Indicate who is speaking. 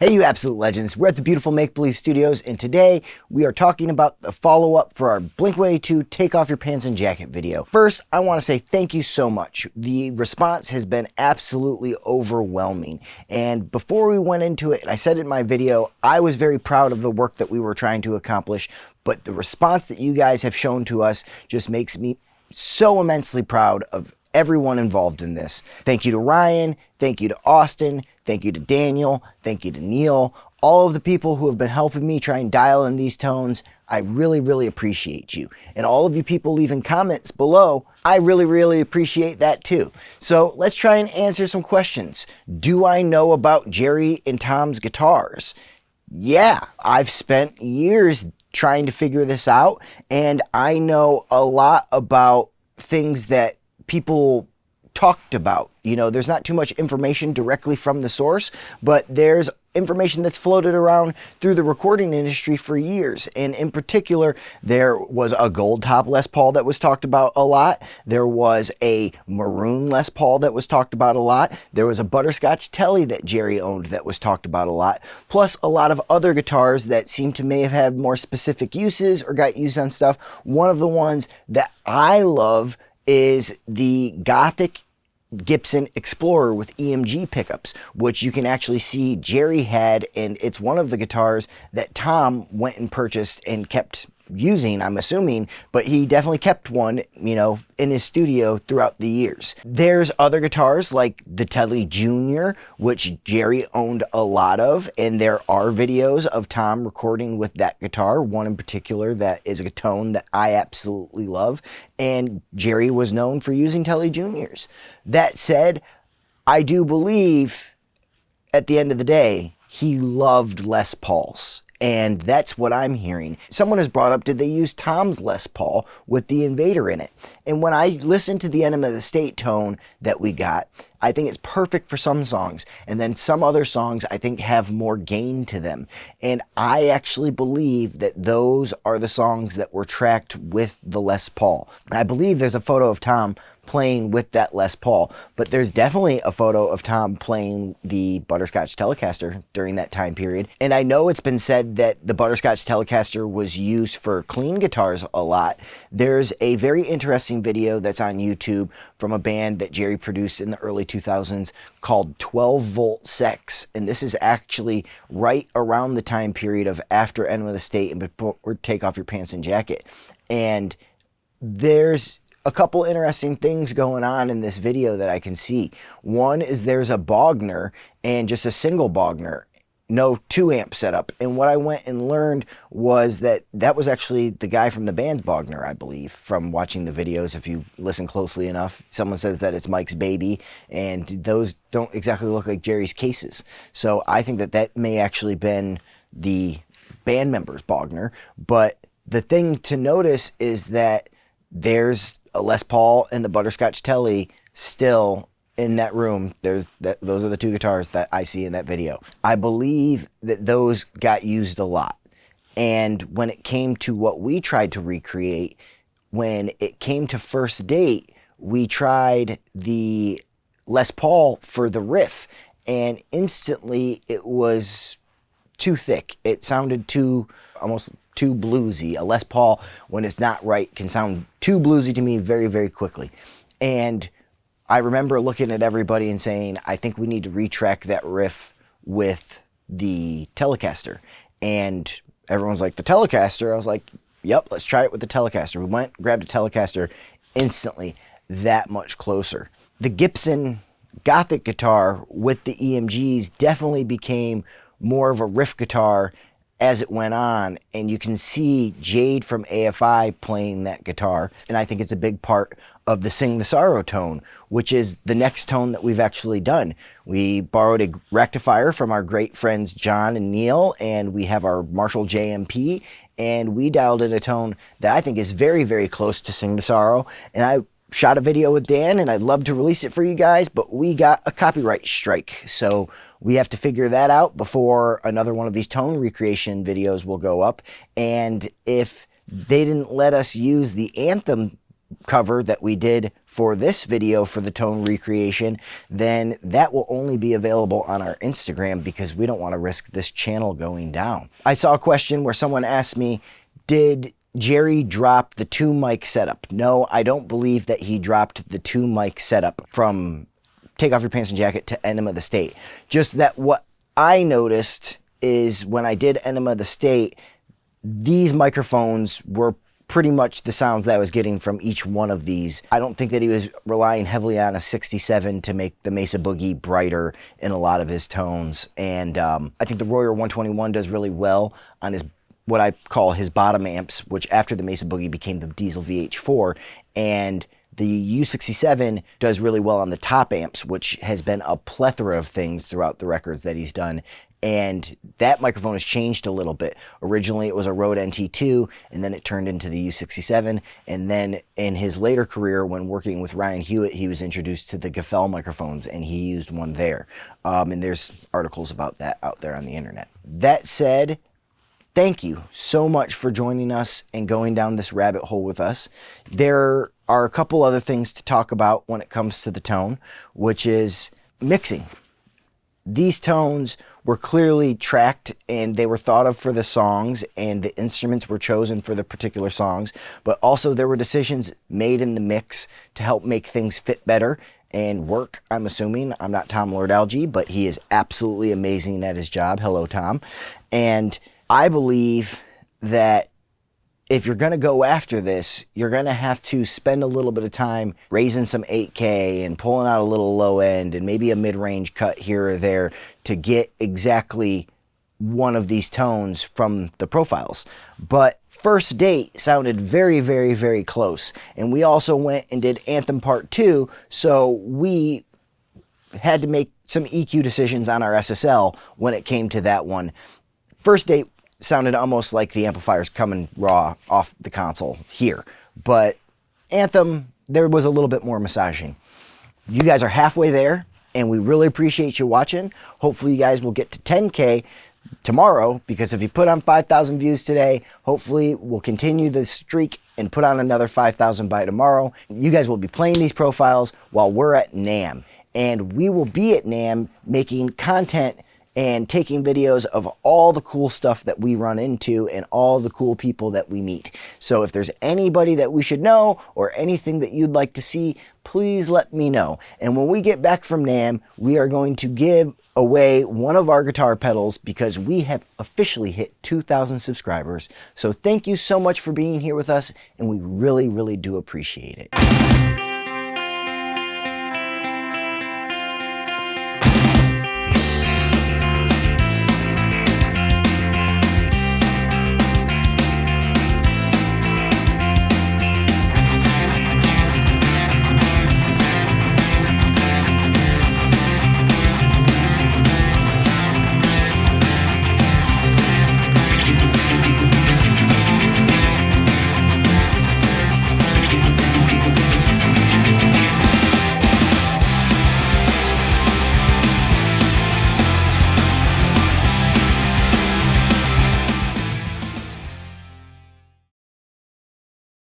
Speaker 1: Hey, you absolute legends. We're at the beautiful Make Believe Studios, and today we are talking about the follow-up for our Blink-182 Take Off Your Pants and Jacket video. First, I want to say thank you so much. The response has been absolutely overwhelming. And before we went into it, and I said in my video, I was very proud of the work that we were trying to accomplish, but the response that you guys have shown to us just makes me so immensely proud of everyone involved in this. Thank you to Ryan, thank you to Austin, thank you to Daniel, thank you to Neil, all of the people who have been helping me try and dial in these tones. I really appreciate you. And all of you people leaving comments below, I really appreciate that too. So let's try and answer some questions. Do I know about Jerry and Tom's guitars? Yeah, I've spent years trying to figure this out, and I know a lot about things that people talked about. You know, there's not too much information directly from the source, but there's information that's floated around through the recording industry for years. And in particular, there was a gold top Les Paul that was talked about a lot. There was a maroon Les Paul that was talked about a lot. There was a butterscotch Telly that Jerry owned that was talked about a lot. Plus a lot of other guitars that seem to may have had more specific uses or got used on stuff. One of the ones that I love is the Gothic Gibson Explorer with EMG pickups, which you can actually see Jerry had, and it's one of the guitars that Tom went and purchased and kept using, I'm assuming, but he definitely kept one, you know, in his studio throughout the years. There's other guitars like the Telly Jr., which Jerry owned a lot of, and there are videos of Tom recording with that guitar, one in particular that is a tone that I absolutely love, and Jerry was known for using Telly Jr.'s. That said, I do believe at the end of the day, he loved Les Pauls. And that's what I'm hearing. Someone has brought up, did they use Tom's Les Paul with the Invader in it? And when I listen to the Enema of the State tone that we got, I think it's perfect for some songs. And then some other songs I think have more gain to them. And I actually believe that those are the songs that were tracked with the Les Paul. And I believe there's a photo of Tom playing with that Les Paul, but there's definitely a photo of Tom playing the Butterscotch Telecaster during that time period. And I know it's been said that the Butterscotch Telecaster was used for clean guitars a lot. There's a very interesting video that's on YouTube from a band that Jerry produced in the early 2000s called 12 Volt Sex, and this is actually right around the time period of after Enema of the State and before Take Off Your Pants and Jacket. And there's a couple interesting things going on in this video that I can see. One is there's a Bogner and just a single Bogner, no 2-amp setup. And what I went and learned was that that was actually the guy from the band's Bogner, I believe, from watching the videos. If you listen closely enough, someone says that it's Mike's baby, and those don't exactly look like Jerry's cases. So I think that that may actually been the band member's Bogner. But the thing to notice is that there's a Les Paul and the Butterscotch Telly still in that room. Those are the two guitars that I see in that video. I believe that those got used a lot. And when it came to what we tried to recreate, when it came to First Date, we tried the Les Paul for the riff, and instantly it was too thick. It sounded almost too bluesy. A Les Paul, when it's not right, can sound too bluesy to me very quickly. And I remember looking at everybody and saying, I think we need to retrack that riff with the Telecaster. And everyone's like, the Telecaster? I was like, yep, let's try it with the Telecaster. We went, grabbed a Telecaster, instantly that much closer. The Gibson Gothic guitar with the EMGs definitely became more of a riff guitar as it went on, and you can see Jade from AFI playing that guitar, and I think it's a big part of the Sing the Sorrow tone, which is the next tone that we've actually done. We borrowed a rectifier from our great friends John and Neil, and we have our Marshall JMP, and we dialed in a tone that I think is very close to Sing the Sorrow, and I shot a video with Dan, and I'd love to release it for you guys, but we got a copyright strike, so we have to figure that out before another one of these tone recreation videos will go up. And if they didn't let us use the Anthem cover that we did for this video for the tone recreation, then that will only be available on our Instagram because we don't want to risk this channel going down. I saw a question where someone asked me, did Jerry drop the 2 mic setup? No, I don't believe that he dropped the 2 mic setup from Take Off Your Pants and Jacket to Enema of the State. Just that what I noticed is when I did Enema of the State, these microphones were pretty much the sounds that I was getting from each one of these. I don't think that he was relying heavily on a 67 to make the Mesa Boogie brighter in a lot of his tones. And I think the Royer 121 does really well on his, what I call his bottom amps, which after the Mesa Boogie became the Diesel VH4. And the U67 does really well on the top amps, which has been a plethora of things throughout the records that he's done. And that microphone has changed a little bit. Originally it was a Rode NT2, and then it turned into the U67. And then in his later career, when working with Ryan Hewitt, he was introduced to the Gefell microphones, and he used one there. And there's articles about that out there on the internet. That said, thank you so much for joining us and going down this rabbit hole with us. There are a couple other things to talk about when it comes to the tone, which is mixing. These tones were clearly tracked and they were thought of for the songs, and the instruments were chosen for the particular songs, but also there were decisions made in the mix to help make things fit better and work, I'm assuming. I'm not Tom Lord-Alge, but he is absolutely amazing at his job. Hello, Tom. And I believe that if you're going to go after this, you're going to have to spend a little bit of time raising some 8K and pulling out a little low end and maybe a mid-range cut here or there to get exactly one of these tones from the profiles. But First Date sounded very, very, very close. And we also went and did Anthem Part 2, so we had to make some EQ decisions on our SSL when it came to that one. First Date sounded almost like the amplifiers coming raw off the console here, but Anthem, there was a little bit more massaging. You guys are halfway there, and we really appreciate you watching. Hopefully you guys will get to 10K tomorrow, because if you put on 5,000 views today, hopefully we'll continue the streak and put on another 5,000 by tomorrow. You guys will be playing these profiles while we're at NAMM, and we will be at NAMM making content and taking videos of all the cool stuff that we run into and all the cool people that we meet. So if there's anybody that we should know or anything that you'd like to see, please let me know. And when we get back from NAMM, we are going to give away one of our guitar pedals because we have officially hit 2,000 subscribers. So thank you so much for being here with us, and we really, really do appreciate it.